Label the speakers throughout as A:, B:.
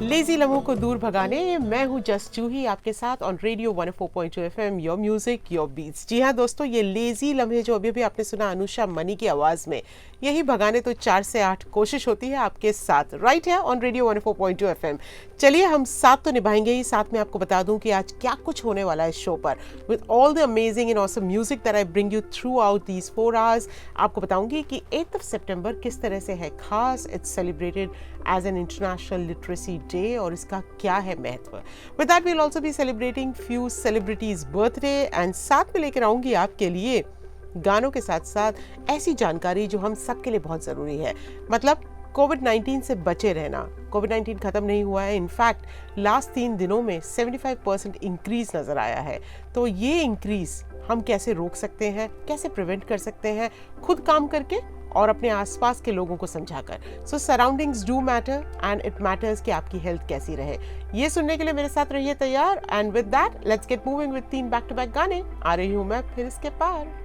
A: Lazy लम्हों को दूर भगाने मैं हूँ जस्ट जूही आपके साथ on radio 104.2 FM your music your beats. जी हाँ दोस्तों, ये लेजी लम्हे जो अभी आपने सुना अनुषा मनी की आवाज में, यही भगाने तो 4 से 8 कोशिश होती है आपके साथ राइट है ऑन रेडियो 104.2 एफएम। चलिए हम साथ तो निभाएंगे ही, साथ में आपको बता दूं कि आज क्या कुछ होने वाला है इस शो पर with all the amazing and awesome music that I bring you through out these 4 hours. आपको बताऊंगी कि 8 सितंबर किस तरह से है खास। It's celebrated as an international literacy day और इसका क्या है महत्व। With that we will also be celebrating few celebrities birthday and साथ में लेकर आऊंगी आपके लिए गानों के साथ साथ ऐसी जानकारी जो हम सबके लिए बहुत ज़रूरी है। मतलब कोविड-19 से बचे रहना। कोविड-19 ख़त्म नहीं हुआ है, इनफैक्ट लास्ट 3 दिनों में 75% इंक्रीज़ नज़र आया है। तो ये इंक्रीज़ हम कैसे रोक सकते हैं, कैसे प्रिवेंट कर सकते हैं, खुद काम करके और अपने आसपास के लोगों को समझाकर। So surroundings do matter and it matters कि आपकी हेल्थ कैसी रहे। ये सुनने के लिए मेरे साथ रहिए तैयार and with that let's get moving with 3 back to back गाने। आ रही हूँ मैं फिर इसके पार।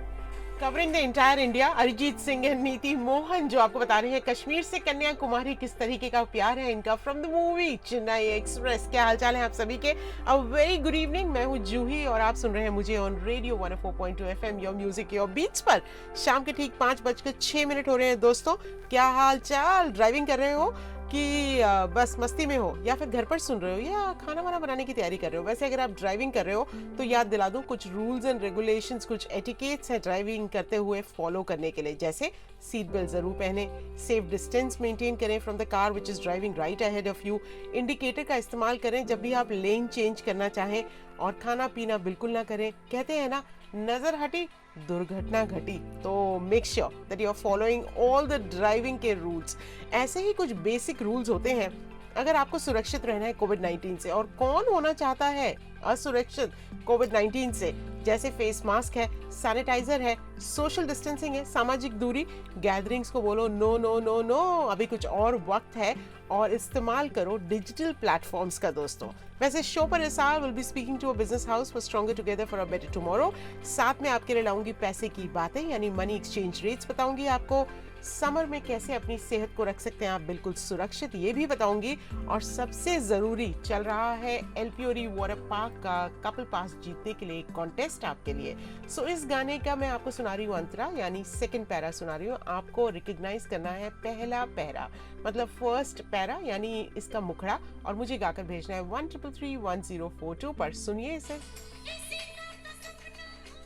A: Covering the entire India, Arijit Singh and Neeti Mohan जो आपको बता रहे हैं कश्मीर से कन्याकुमारी किस तरीके का प्यार है इनका from the movie Chennai express. क्या हालचाल है आप सभी के? अ वेरी गुड इवनिंग, मैं हूँ जूही और आप सुन रहे हैं मुझे on radio 104.2 FM your music your beats पर। शाम के ठीक 5:06 हो रहे हैं दोस्तों। क्या हाल चाल? ड्राइविंग कर रहे हो कि बस मस्ती में हो या फिर घर पर सुन रहे हो या खाना वाना बनाने की तैयारी कर रहे हो? वैसे अगर आप ड्राइविंग कर रहे हो तो याद दिला दूं कुछ रूल्स एंड रेगुलेशंस, कुछ एटिकेट्स हैं ड्राइविंग करते हुए फॉलो करने के लिए। जैसे सीट बेल्ट जरूर पहने, सेफ डिस्टेंस मेंटेन करें from the car which is driving right ahead of you, indicator का इस्तेमाल करें जब भी आप लेन चेंज करना चाहें और खाना पीना बिल्कुल ना करें। कहते हैं ना, नजर हटी दुर्घटना घटी। तो make sure that you are following all the driving के रूल्स। ऐसे ही कुछ बेसिक रूल्स होते हैं अगर आपको सुरक्षित रहना है कोविड-19 से। और कौन होना चाहता है असुरक्षित कोविड-19 से? जैसे फेस मास्क है, सैनिटाइजर है, सोशल डिस्टेंसिंग है, सामाजिक दूरी, गैदरिंग्स को बोलो नो नो नो नो, अभी कुछ और वक्त है और इस्तेमाल करो डिजिटल प्लेटफॉर्म्स का दोस्तों। वैसे शो पर इस साल will be speaking to a business house for stronger together for a better tomorrow. साथ में आपके लिए लाऊंगी पैसे की बातें यानी मनी एक्सचेंज रेट्स बताऊंगी आपको। समर में कैसे अपनी सेहत को रख सकते हैं आप बिल्कुल सुरक्षित, ये भी बताऊंगी। और सबसे जरूरी चल रहा है एलपियोरी वाटर पार्क का कपल पास जीतने के लिए एक कॉन्टेस्ट आपके लिए। सो इस गाने का मैं आपको सुना रही हूँ अंतरा यानी सेकंड पैरा सुना रही हूँ। आपको रिकॉग्नाइज करना है पहला पैरा, मतलब फर्स्ट पैरा यानी इसका मुखड़ा, और मुझे गाकर भेजना है 13331042 पर। सुनिए इसे,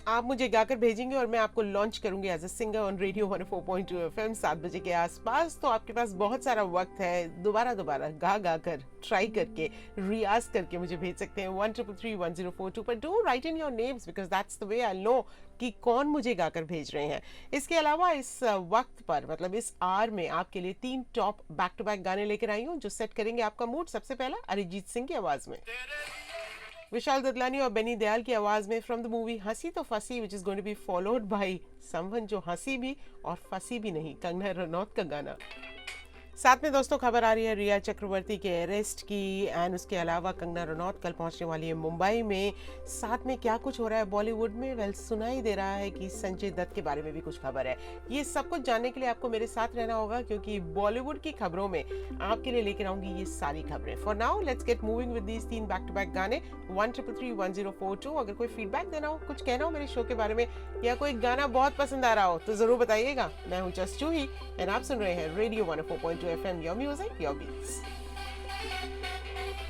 A: आप मुझे गाकर भेजेंगे और मैं आपको लॉन्च करूंगी as a singer on radio 104.2 FM 7 बजे के आसपास। तो आपके पास बहुत सारा वक्त है, दोबारा गा कर ट्राई करके रियाज करके मुझे भेज सकते हैं 13331042 पर। Do right in your names because that's the way I know कि कौन मुझे गाकर भेज रहे हैं। इसके अलावा इस वक्त पर मतलब इस आवर में आपके लिए 3 टॉप बैक टू बैक गाने लेकर आई हूँ जो सेट करेंगे आपका मूड। सबसे पहला अरिजीत सिंह की आवाज में, विशाल ददलानी और बेनी दयाल की आवाज में from the movie Hasee Toh Phasee which is going to be followed by someone जो हंसी भी और फंसी भी नहीं, कंगना रनौत का गाना। साथ में दोस्तों खबर आ रही है रिया चक्रवर्ती के अरेस्ट की एंड उसके अलावा कंगना रनौत कल पहुंचने वाली है मुंबई में। साथ में क्या कुछ हो रहा है बॉलीवुड में, वेल सुनाई दे रहा है कि संजय दत्त के बारे में भी कुछ खबर है। ये सब कुछ जानने के लिए आपको मेरे साथ रहना होगा क्योंकि बॉलीवुड की खबरों में आपके लिए लेकर आऊंगी ये सारी खबरें। For now let's get moving with these 3 back to back गाने 13331042। अगर कोई फीडबैक देना हो, कुछ कहना हो मेरे शो के बारे में या कोई गाना बहुत पसंद आ रहा हो तो जरूर बताइएगा। मैं हूँ जस्ट जूही एंड आप सुन रहे हैं radio 104.2 FM your music your beats।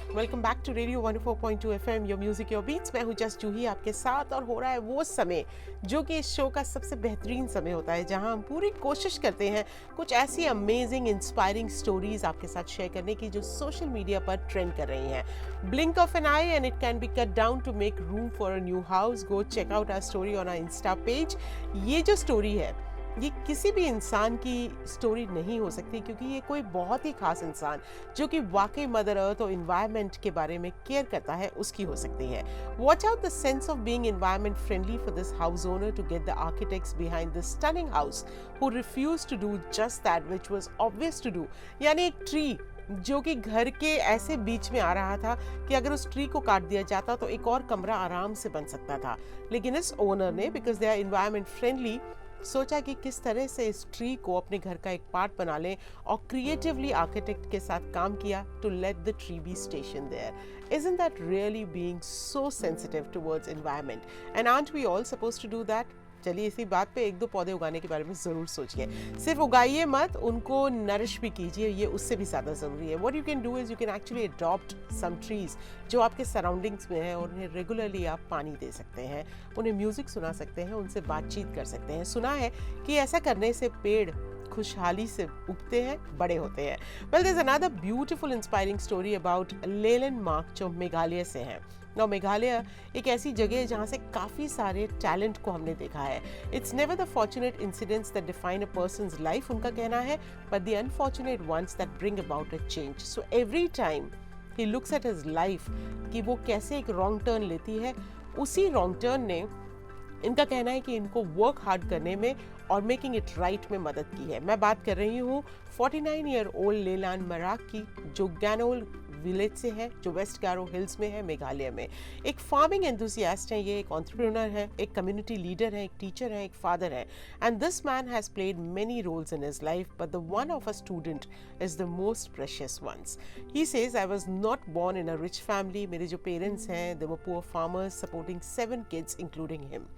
A: Welcome back to radio 104.2 FM your music your beats. मैं हूँ जस्ट जूही आपके साथ और हो रहा है वो समय जो कि इस शो का सबसे बेहतरीन समय होता है जहां हम पूरी कोशिश करते हैं कुछ ऐसी अमेजिंग इंस्पायरिंग स्टोरीज आपके साथ शेयर करने की जो सोशल मीडिया पर ट्रेंड कर रही हैं। Blink of an eye and it can be cut down to make room for a new house. Go check out our story on our insta page. ये जो स्टोरी है ये किसी भी इंसान की स्टोरी नहीं हो सकती क्योंकि ये कोई बहुत ही खास इंसान जो कि वाकई मदर अर्थ और इन्वायरमेंट के बारे में केयर करता है उसकी हो सकती है। Watch out the sense of being environment friendly for this house owner to get the architects behind this stunning house who refuse to do just that which was obvious to do. यानी एक tree जो कि घर के ऐसे बीच में आ रहा था कि अगर उस ट्री को काट दिया जाता तो एक और कमरा आराम से बन सकता था, लेकिन इस ओनर ने because they are environment friendly सोचा कि किस तरह से इस ट्री को अपने घर का एक पार्ट बना लें और क्रिएटिवली आर्किटेक्ट के साथ काम किया to let the tree be station there. Isn't that really being so sensitive towards environment? And aren't we all supposed to do that? चलिए इसी बात पे एक दो पौधे उगाने के बारे में ज़रूर सोचिए। सिर्फ उगाइए मत, उनको नरिश भी कीजिए, ये उससे भी ज़्यादा ज़रूरी है। What you can do is you can actually adopt some trees जो आपके सराउंडिंग्स में हैं और उन्हें रेगुलरली आप पानी दे सकते हैं, उन्हें म्यूज़िक सुना सकते हैं, उनसे बातचीत कर सकते हैं। सुना है कि ऐसा करने से पेड़ खुशहाली से उगते हैं, बड़े होते हैं। Well there is another beautiful inspiring story about Leland Mark जो मेघालय से हैं। नाउ मेघालय एक ऐसी जगह है जहाँ से काफ़ी सारे टैलेंट को हमने देखा है। It's never the fortunate incidents that define a person's life, उनका कहना है, but the unfortunate ones that bring about a change. So every time he looks at his life कि वो कैसे एक रॉन्ग टर्न लेती है, उसी रॉन्ग टर्न ने इनका कहना है कि इनको वर्क हार्ड करने में और मेकिंग इट राइट में मदद की है। मैं बात कर रही हूँ 49 ईयर ओल्ड लेलैंड मराक की, जो गैनोल विलेज से है, जो वेस्ट गारो हिल्स में है, मेघालय में। एक फार्मिंग एंथुसियास्ट है, ये एक एंटरप्रेन्योर है, एक कम्युनिटी लीडर है, एक टीचर है, एक फादर है। And this man has played many roles in his life, but the one of a student is the most precious ones. He says, I was not born in a rich family. मेरे जो parents हैं, they were poor farmers supporting 7 kids including him.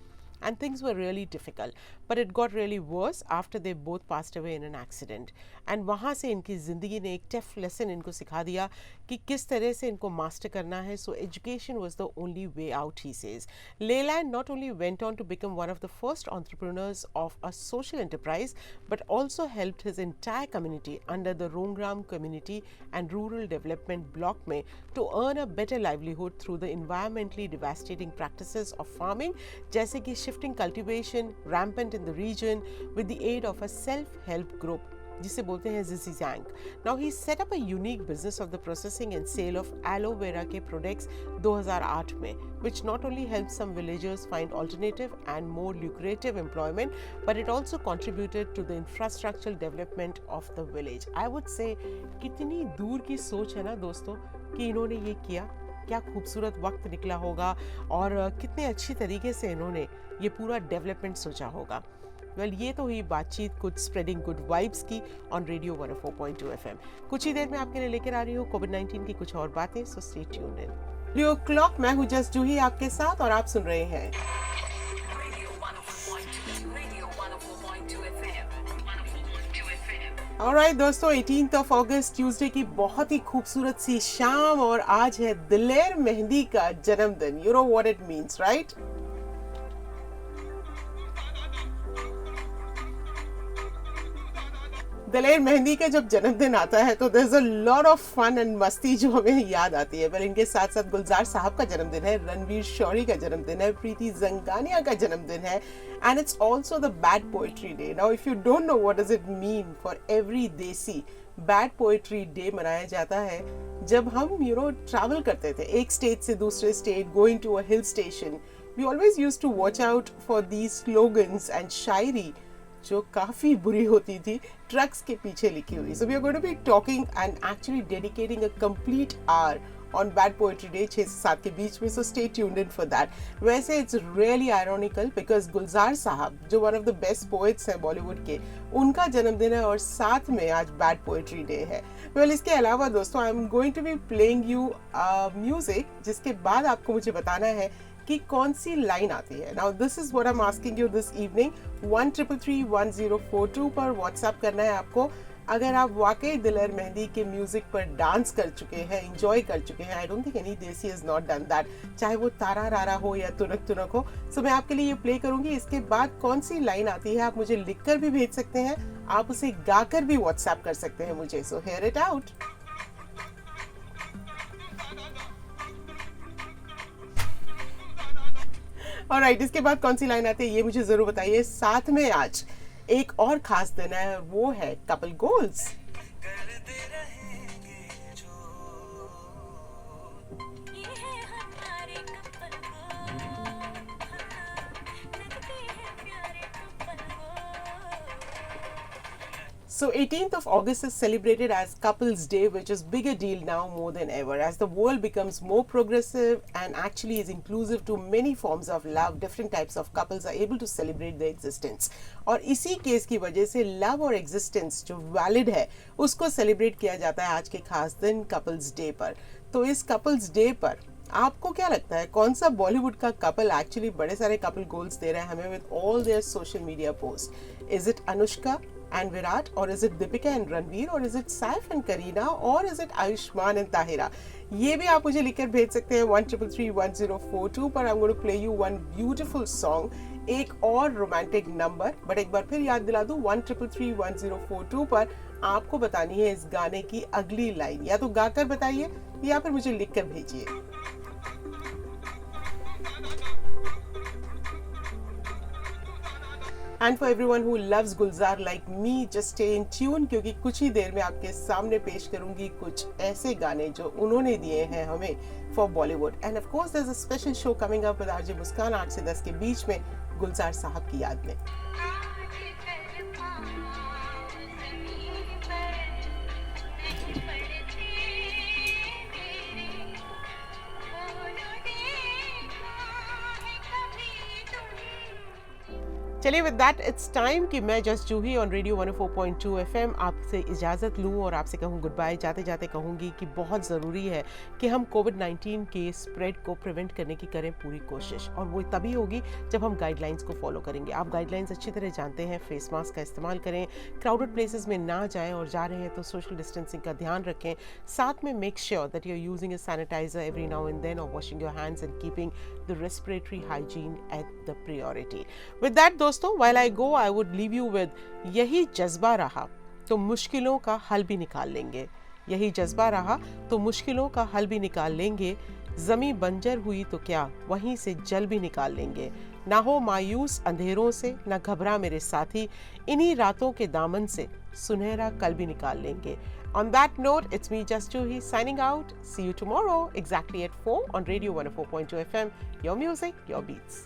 A: And things were really difficult, but it got really worse after they both passed away in an accident. And वहाँ से इनकी ज़िंदगी ने एक tough lesson इनको सिखा दिया कि किस तरह से इनको मास्टर करना है। So education was the only way out, he says. Leyland not only went on to become one of the first entrepreneurs of a social enterprise, but also helped his entire community under the Rongram Community and Rural Development Block में to earn a better livelihood through the environmentally devastating practices of farming, जैसे कि shifting cultivation rampant in the region with the aid of a self-help group जिसे बोलते हैं Zizang. Now he set up a unique business of the processing and sale of aloe vera के products 2008 में, which not only helped some villagers find alternative and more lucrative employment, but it also contributed to the infrastructural development of the village. I would say कितनी दूर की सोच है ना दोस्तों कि इन्होंने ये किया, क्या खूबसूरत वक्त निकला होगा और कितने अच्छी तरीके से इन्होंने ये पूरा डेवलपमेंट सोचा होगा। वेल ये तो हुई बातचीत कुछ स्प्रेडिंग गुड वाइब्स की ऑन रेडियो 104.2 FM। कुछ ही देर में आपके लिए लेकर आ रही हूँ कोविड-19 की कुछ और बातें, सो स्टे ट्यून्ड इन। रेडियो क्लॉक, मैं हूँ जस्ट जूही आपके साथ और आप सुन रहे हैं ऑलराइट दोस्तों, 18th of August ट्यूसडे की बहुत ही खूबसूरत सी शाम और आज है दिलेर मेहंदी का जन्मदिन। You know what it means, right? Daler Mehndi का जब जन्मदिन आता है तो there is a lot of fun and मस्ती जो हमें याद आती है। पर इनके साथ साथ गुलजार साहब का जन्मदिन है, रणवीर शौरी का जन्मदिन है, प्रीति जंगानिया का जन्मदिन है, and it's also the bad poetry day. Now if you don't know what does it mean for every देसी, बैड पोएट्री डे मनाया जाता है जब हम ट्रैवल करते थे एक स्टेट से दूसरे state, going to a hill station. We always used to watch out for these slogans and shayari जो काफी बुरी होती थी, ट्रक्स के पीछे लिखी हुई। So we are going to be talking and actually dedicating a complete hour on bad poetry day 6 से 7 के बीच में, so stay tuned in for that. वैसे it's really ironical because Gulzar sahab जो one of the best poets हैं बॉलीवुड के, उनका जन्मदिन है और साथ में आज बैड पोएट्री डे है। वेल इसके अलावा दोस्तों I am going to be playing you music, जिसके बाद आपको मुझे बताना है कि कौन सी लाइन आती है। Now this is what I am asking you this evening. 13331042 पर व्हाट्सएप करना है आपको अगर आप वाकई दिलेर मेहंदी के म्यूजिक पर डांस कर चुके हैं, एंजॉय कर चुके हैं। आई डोंट थिंक एनी देसी हैज नॉट डन दैट, चाहे वो तारा रारा हो या तुनक तुनक हो। सो मैं आपके लिए ये प्ले करूंगी, इसके बाद कौन सी लाइन आती है आप मुझे लिखकर भी भेज सकते हैं, आप उसे गाकर भी व्हाट्सएप कर सकते हैं मुझे। So here it out. Alright, इसके बाद कौन सी लाइन आती है ये मुझे जरूर बताइए। साथ में आज एक और खास दिन है, वो है couple goals. So 18th of August is celebrated as Couples Day, which is bigger deal now more than ever as the world becomes more progressive and actually is inclusive to many forms of love. Different types of couples are able to celebrate their existence. और इसी case की वजह से love और existence जो valid है उसको celebrate किया जाता है आज के खास दिन कपल्स डे पर. तो इस कपल्स डे पर आपको क्या लगता है कौन सा बॉलीवुड का कपल एक्चुअली बड़े सारे कपल गोल्स दे रहा है हमें with all their social media post? Is it Anushka and Virat, or is it Deepika and Ranveer, or is it Saif and Kareena, or is it Ayushmann and Tahira? ये भी आप मुझे लिखकर भेज सकते हैं 13331042 पर. I'm going to play you one beautiful song, एक और रोमांटिक नंबर, बट एक बार फिर याद दिला दूं 13331042 पर आपको बतानी है इस गाने की अगली लाइन. या तो गाकर बताइए या फिर मुझे लिखकर भेजिए. And for everyone who loves Gulzar like me, just stay in tune क्योंकि कुछ ही देर में आपके सामने पेश करूंगी कुछ ऐसे गाने जो उन्होंने दिए हैं हमें for Bollywood. And of course there's a special show coming up with RJ मुस्कान 8 से 10 के बीच में गुलजार साहब की याद में. चलिए विद दैट इट्स टाइम कि मैं just Juhi on radio 104.2 FM आपसे इजाज़त लूँ और आपसे कहूँ गुड बाय. जाते जाते कहूँगी कि बहुत ज़रूरी है कि हम कोविड-19 के स्प्रेड को प्रिवेंट करने की करें पूरी कोशिश, और वो तभी होगी जब हम गाइडलाइंस को फॉलो करेंगे. आप गाइडलाइंस अच्छी तरह जानते हैं. फेस मास्क का इस्तेमाल करें, क्राउडेड प्लेसेस में ना जाएं, और जा रहे हैं तो सोशल डिस्टेंसिंग का ध्यान रखें. साथ में make sure that you are using a sanitiser every now and then और washing your hands and keeping the respiratory hygiene at the priority. With that दोस्तों, while I go, I would leave you with यही जज्बा रहा तो मुश्किलों का हल भी निकाल लेंगे. यही जज्बा रहा तो मुश्किलों का हल भी निकाल लेंगे. ज़मीं बंजर हुई तो क्या वहीं से जल भी निकाल लेंगे. ना हो मायूस अंधेरों से, ना घबरा मेरे साथी, इन्हीं रातों के दामन से सुनहरा कल भी निकाल लेंगे. On that note, it's me Just Juhi signing out. See you tomorrow exactly at 4 on Radio 104.2 FM. Your music, your beats.